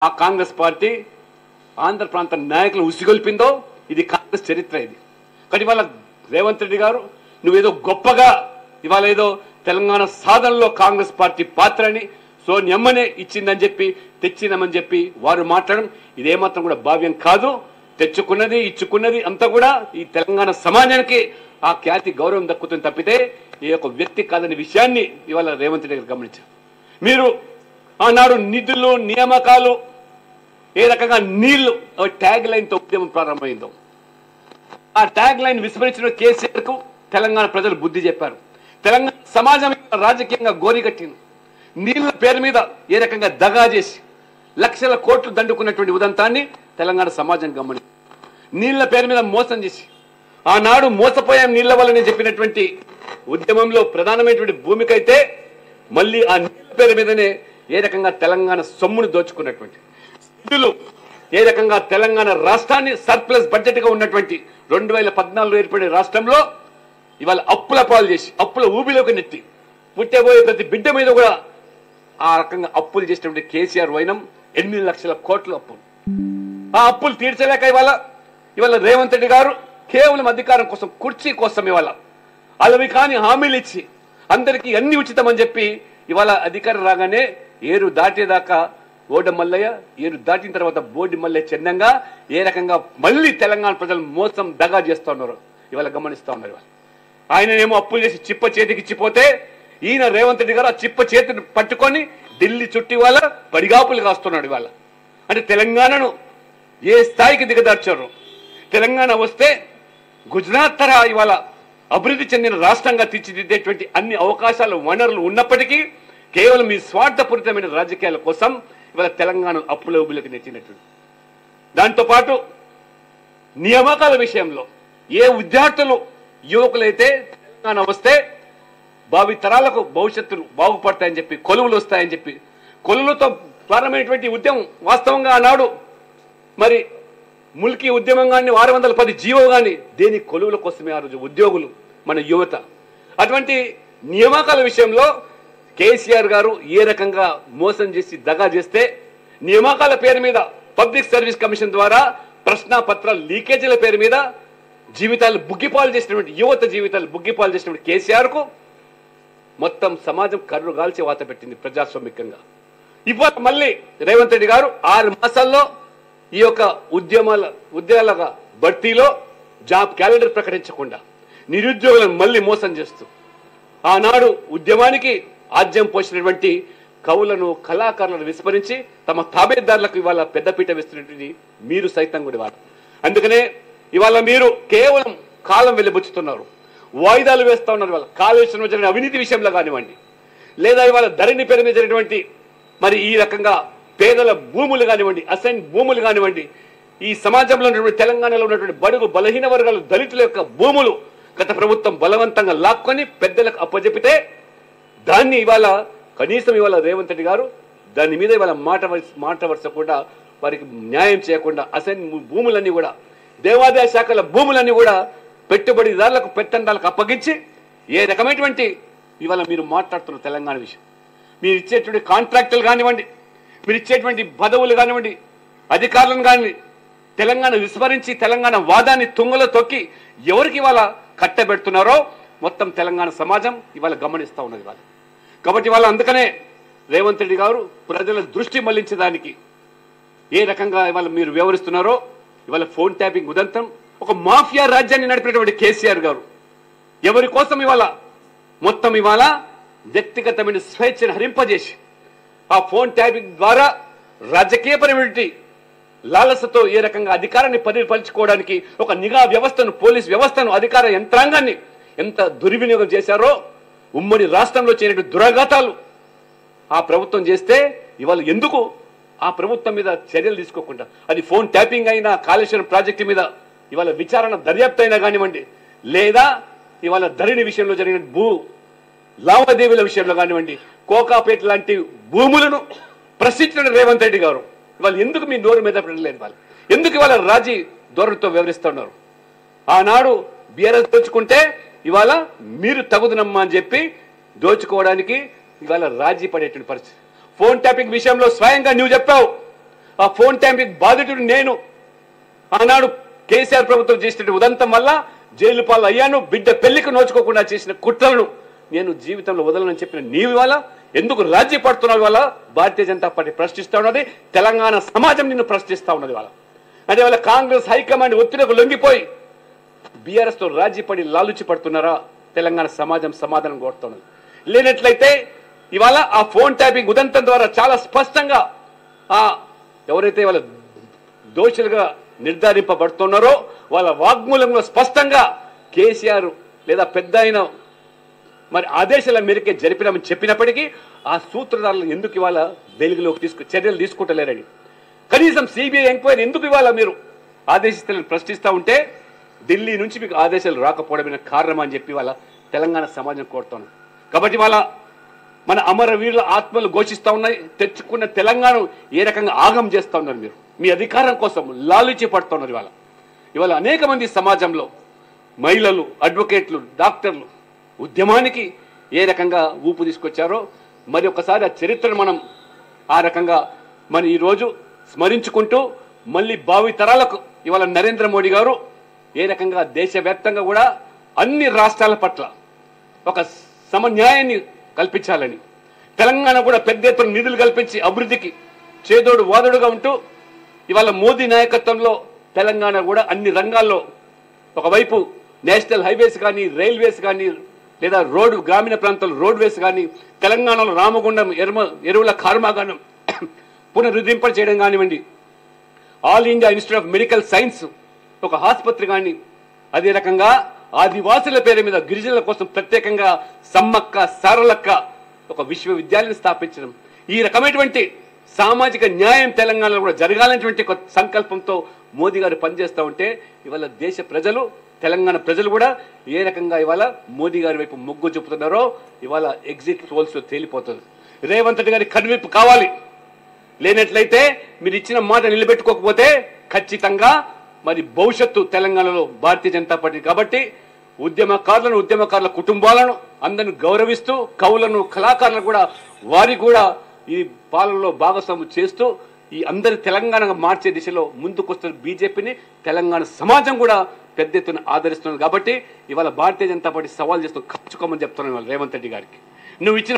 ఆ కాంగ్రెస్ పార్టీ ఆంధ్ర ప్రాంత నాయకులు ఉసిగొల్పిందో ఇది కాంగ్రెస్ చరిత్ర. ఇది కానీ ఇవాళ రేవంత్ రెడ్డి గారు నువ్వేదో గొప్పగా ఇవాళ ఏదో తెలంగాణ సాధనలో కాంగ్రెస్ పార్టీ పాత్రని సోనియమ్మనే ఇచ్చిందని చెప్పి తెచ్చినామని చెప్పి వారు మాట్లాడడం ఇదేమాత్రం కూడా భావ్యం కాదు. తెచ్చుకున్నది ఇచ్చుకున్నది అంతా కూడా ఈ తెలంగాణ సమాజానికి ఆ ఖ్యాతి గౌరవం దక్కుతుంది తప్పితే ఈ యొక్క వ్యక్తి కాదని విషయాన్ని ఇవాళ రేవంత్ రెడ్డి గారు గమనించారు. మీరు ఆనాడు నిధులు నియామకాలు ఏ రకంగా నీళ్లు ట్యాగ్ లైన్తో ఉద్యమం ప్రారంభమైందో ఆ ట్యాగ్ లైన్ విస్మరించిన కేసీఆర్ కు తెలంగాణ ప్రజలు బుద్ధి చెప్పారు. తెలంగాణ సమాజం రాజకీయంగా గోరిగట్టింది. నీళ్ల పేరు మీద ఏ రకంగా దగా చేసి లక్షల కోట్లు దండుకున్నటువంటి ఉదంతాన్ని తెలంగాణ సమాజం గమని నీళ్ల పేరు మీద మోసం చేసి ఆనాడు మోసపోయాం నీళ్ల వల్లనే చెప్పినటువంటి ఉద్యమంలో ప్రధానమైనటువంటి భూమిక అయితే మళ్ళీ ఆ నీళ్ల పేరు మీదనే ఏ రకంగా తెలంగాణ సొమ్మును దోచుకున్నటువంటి నిధులు ఏ రకంగా తెలంగాణ రాష్ట్రాన్ని సర్ప్లస్ బడ్జెట్ గా ఉన్నటువంటి 2014 ఏర్పడే రాష్ట్రంలో ఇవాళ అప్పుల పాలు చేసి అప్పుల ఊబిలోకి నెట్టి పుట్టబోయే ప్రతి బిడ్డ మీద కూడా ఆ రకంగా అప్పులు చేసినటువంటి కేసీఆర్ వైనం 8 లక్షల కోట్ల అప్పులు. ఆ అప్పులు తీర్చలేక ఇవాళ రేవంత్ రెడ్డి గారు కేవలం అధికారం కోసం కుర్చీ కోసం ఇవాళ అలవి కాని హామీలు ఇచ్చి అందరికీ అన్ని ఉచితం అని చెప్పి ఇవాళ అధికారం రాగానే ఏరు దాటేదాకా ఓడ మల్లయ్య ఏరు దాటిన తర్వాత బోర్డు మల్లయ్య చిన్నంగా ఏ రకంగా మళ్ళీ తెలంగాణ ప్రజలు మోసం దగా చేస్తూ ఉన్నారు ఇవాళ గమనిస్తూ ఉన్నారు. ఆయననేమో అప్పులు చేసి చిప్ప చేతికి ఇచ్చిపోతే ఈయన రేవంత్ రెడ్డి గారు ఆ చిప్ప చేతిని పట్టుకొని ఢిల్లీ చుట్టి వాళ్ళ పడిగాపులు కాస్తున్నాడు ఇవాళ. అంటే తెలంగాణను ఏ స్థాయికి దిగదార్చారు. తెలంగాణ వస్తే గుజరాత్ తరహా ఇవాళ అభివృద్ధి చెందిన రాష్ట్రంగా తీర్చిదిద్దేటువంటి అన్ని అవకాశాలు వనరులు ఉన్నప్పటికీ కేవలం మీ స్వార్థపూరితమైన రాజకీయాల కోసం ఇవాళ తెలంగాణ అప్పుల ఊబిలోకి నెట్టినట్టు. దాంతోపాటు నియామకాల విషయంలో ఏ విద్యార్థులు యువకులైతే తెలంగాణ వస్తే భావి తరాలకు భవిష్యత్తులు బాగుపడతాయని చెప్పి కొలువులు వస్తాయని చెప్పి కొలువులతో ప్రారంభమైనటువంటి ఉద్యమం వాస్తవంగా ఆనాడు మరి ముల్కీ ఉద్యమం కానీ 610 జీవో కానీ దేని కొలువుల కోసమే ఆ రోజు ఉద్యోగులు మన యువత. అటువంటి నియామకాల విషయంలో కేసీఆర్ గారు ఏ రకంగా మోసం చేసి దగా చేస్తే నియామకాల పేరు మీద పబ్లిక్ సర్వీస్ కమిషన్ ద్వారా ప్రశ్నాపత్రాల లీకేజీల పేరు మీద జీవితాలు బుగ్గిపాలు చేసినటువంటి యువత జీవితాలు బుగ్గిపాలు చేసినటువంటి కేసీఆర్ కు మొత్తం సమాజం కర్రు గాల్చి వాత పెట్టింది ప్రజాస్వామికంగా. ఇవాళ మళ్ళీ రేవంత్ రెడ్డి గారు 6 మాసాల్లో ఈ యొక్క ఉద్యోగాల భర్తీలో జాబ్ క్యాలెండర్ ప్రకటించకుండా నిరుద్యోగులను మళ్ళీ మోసం చేస్తూ ఆనాడు ఉద్యమానికి ఆజ్యం పోసినటువంటి కవులను కళాకారులను విస్మరించి తమ తాబేదారులకు ఇవాళ పెద్దపీట వేస్తున్నటువంటి మీరు సైతం కూడా ఇవాళ. అందుకనే ఇవాళ మీరు కేవలం కాలం వెలిబుచ్చుతున్నారు, వాయిదాలు వేస్తా ఉన్నారు. ఇవాళ కాళేశ్వరంలో జరిగిన అవినీతి విషయంలో కానివ్వండి లేదా ఇవాళ ధరణి పేరు మీద జరిగినటువంటి మరి ఈ రకంగా పేదల భూములు కానివ్వండి అసైన్ భూములు కానివ్వండి ఈ సమాజంలో ఉన్నటువంటి తెలంగాణలో ఉన్నటువంటి బడుగు బలహీన వర్గాలు దళితుల యొక్క భూములు గత ప్రభుత్వం బలవంతంగా లాక్కొని పెద్దలకు అప్పజెపితే దాన్ని ఇవాళ కనీసం ఇవాళ రేవంత్ రెడ్డి గారు దాని మీద ఇవాళ మాట వరుస కూడా వారికి న్యాయం చేయకుండా అసైన్ భూములన్నీ కూడా దేవాదాయ శాఖల భూములన్నీ కూడా పెట్టుబడిదారులకు పెత్తందాలకు అప్పగించి ఏ రకమైనటువంటి ఇవాళ మీరు మాట్లాడుతున్న తెలంగాణ విషయం మీరు ఇచ్చేటువంటి కాంట్రాక్టులు కానివ్వండి మీరు ఇచ్చేటువంటి పదవులు కానివ్వండి అధికారులను కానీ తెలంగాణ విస్మరించి తెలంగాణ వాదాన్ని తుంగలో తొక్కి ఎవరికి ఇవాళ కట్టబెడుతున్నారో మొత్తం తెలంగాణ సమాజం ఇవాళ గమనిస్తూ ఉన్నది ఇవాళ. కాబట్టి ఇవాళ అందుకనే రేవంత్ రెడ్డి గారు ప్రజల దృష్టి మళ్లించడానికి ఏ రకంగా ఇవాళ మీరు వ్యవహరిస్తున్నారో ఇవాళ ఫోన్ ట్యాపింగ్ ఉదంతం ఒక మాఫియా రాజ్యాన్ని నడిపినటువంటి కేసీఆర్ గారు ఎవరి కోసం ఇవాళ మొత్తం ఇవాళ వ్యక్తిగతమైన స్వేచ్ఛను హరింపజేసి ఆ ఫోన్ ట్యాపింగ్ ద్వారా రాజకీయపరమైన లాలసతో ఏ రకంగా అధికారాన్ని పరిపాలించుకోవడానికి ఒక నిఘా వ్యవస్థను పోలీస్ వ్యవస్థను అధికార యంత్రాంగాన్ని ఎంత దుర్వినియోగం చేశారో ఉమ్మడి రాష్ట్రంలో చేరిన దురాఘాతాలు ఆ ప్రభుత్వం చేస్తే ఇవాళ ఎందుకు ఆ ప్రభుత్వం మీద చర్యలు తీసుకోకుండా అది ఫోన్ ట్యాపింగ్ అయినా కాళేశ్వరం ప్రాజెక్టు మీద ఇవాళ విచారణ దర్యాప్తు అయినా కానివ్వండి లేదా ఇవాళ ధరణి విషయంలో జరిగిన భూ లావాదేవీల విషయంలో కానివ్వండి కోకాపేట లాంటి భూములను ప్రశ్నించిన రేవంత్ రెడ్డి గారు ఇవాళ ఎందుకు మీ నోరు మీద పెట్టలేదు వాళ్ళు ఎందుకు ఇవాళ రాజీ ధోరణితో వ్యవహరిస్తున్నారు. ఆనాడు బీఆర్ఎస్ దోచుకుంటే ఇవాళ మీరు తగుదనమ్మా అని చెప్పి దోచుకోవడానికి ఇవాళ రాజీ పడేటువంటి పరిస్థితి. ఫోన్ ట్యాపింగ్ విషయంలో స్వయంగా నువ్వు చెప్పావు ఆ ఫోన్ ట్యాంపింగ్ బాధితుడు నేను. ఆనాడు కేసీఆర్ ప్రభుత్వం చేసిన ఉదంతం వల్ల జైలు పాలు అయ్యాను. బిడ్డ పెళ్లికి నోచుకోకుండా చేసిన కుట్రలను నేను జీవితంలో వదలనని చెప్పిన నీవు ఇవాళ ఎందుకు రాజీ పడుతున్నావు? ఇవాళ భారతీయ జనతా పార్టీ ప్రశ్నిస్తా ఉన్నది, తెలంగాణ సమాజం నిన్ను ప్రశ్నిస్తా ఉన్నది. ఇవాళ అంటే వాళ్ళ కాంగ్రెస్ హైకమాండ్ ఒత్తిడికి లొంగిపోయి బీఆర్ఎస్ తో రాజీ పడి లాలుచి పడుతున్నారా? తెలంగాణ సమాజం సమాధానం కోరుతున్నది. లేనట్లయితే ఇవాళ ఆ ఫోన్ ట్యాపింగ్ ఉదంతం ద్వారా చాలా స్పష్టంగా ఎవరైతే వాళ్ళ దోషులుగా నిర్ధారింపబడుతున్నారో వాళ్ళ వాగ్మూలంలో స్పష్టంగా కేసీఆర్ లేదా పెద్ద అయిన మరి ఆదేశాల మేరకే జరిపినామని చెప్పినప్పటికీ ఆ సూత్రధారులు ఎందుకు ఇవాళ వెలుగులోకి చర్యలు తీసుకుంటలేరని, కనీసం సిబిఐ ఎంక్వైరీ ఎందుకు ఇవాళ మీరు ఆదేశిస్తారని ప్రశ్నిస్తూ ఉంటే ఢిల్లీ నుంచి మీకు ఆదేశాలు రాకపోవడమైన కారణం అని చెప్పి వాళ్ళ తెలంగాణ సమాజం కోరుతున్నాం. కాబట్టి వాళ్ళ మన అమరవీరుల ఆత్మలు ఘోషిస్తూ ఉన్నాయి. తెచ్చుకున్న తెలంగాణ ఏ రకంగా ఆగం చేస్తూ ఉన్నారు మీరు, మీ అధికారం కోసం లాలుచి పడుతున్నారు. ఇవాళ అనేక మంది సమాజంలో మహిళలు, అడ్వకేట్లు, డాక్టర్లు ఉద్యమానికి ఏ రకంగా ఊపు తీసుకొచ్చారో మరి ఒకసారి ఆ చరిత్రను మనం ఆ రకంగా మరి ఈరోజు స్మరించుకుంటూ మళ్ళీ భావి తరాలకు ఇవాళ నరేంద్ర మోడీ గారు ఏ రకంగా దేశవ్యాప్తంగా కూడా అన్ని రాష్ట్రాల పట్ల ఒక సమన్యాయాన్ని కల్పించాలని, తెలంగాణ కూడా పెద్ద ఎత్తున నిధులు కల్పించి అభివృద్ధికి చేదోడు వాదోడుగా ఉంటూ ఇవాళ మోదీ నాయకత్వంలో తెలంగాణ కూడా అన్ని రంగాల్లో ఒకవైపు నేషనల్ హైవేస్ కానీ, రైల్వేస్ కానీ, లేదా గ్రామీణ ప్రాంతాల్లో రోడ్వేస్ కానీ, తెలంగాణలో రామగుండం ఎరువుల కర్మాగారం పునరుద్ధరింప చేయడం కానివ్వండి, all India institute of medical science ఒక ఆసుపత్రి కానీ, అదే రకంగా ఆదివాసుల పేరు మీద గిరిజనుల కోసం ప్రత్యేకంగా సమ్మక్క సారలక్క ఒక విశ్వవిద్యాలయం స్థాపించడం, ఈ రకమైనటువంటి సామాజిక న్యాయం తెలంగాణలో కూడా జరగాలనేటువంటి ఒక సంకల్పంతో మోదీ గారు పనిచేస్తూ ఉంటే ఇవాళ దేశ ప్రజలు, తెలంగాణ ప్రజలు కూడా ఏ రకంగా ఇవాళ మోదీ గారి వైపు మొగ్గు చూపుతున్నారో ఇవాళ ఎగ్జిట్ పోల్స్ తేలిపోతుంది. రేవంత్ రెడ్డి గారి కనువిప్పు కావాలి. లేనట్లయితే మీరు ఇచ్చిన మాట నిలబెట్టుకోకపోతే ఖచ్చితంగా మరి భవిష్యత్తు తెలంగాణలో భారతీయ జనతా పార్టీ. కాబట్టి ఉద్యమకారుల కుటుంబాలను అందరిని గౌరవిస్తూ కవులను, కళాకారులను కూడా వారికి కూడా ఈ పాలనలో భాగస్వామ్యం చేస్తూ ఈ అందరి తెలంగాణగా మార్చే దిశలో ముందుకొస్తున్న బీజేపీని తెలంగాణ సమాజం కూడా పెద్ద ఎత్తున ఆదరిస్తున్నారు. కాబట్టి ఇవాళ భారతీయ జనతా పార్టీ సవాల్ చేస్తూ ఖర్చుకోమని చెప్తున్నాను రేవంత్ రెడ్డి గారికి. నువ్వు ఇచ్చిన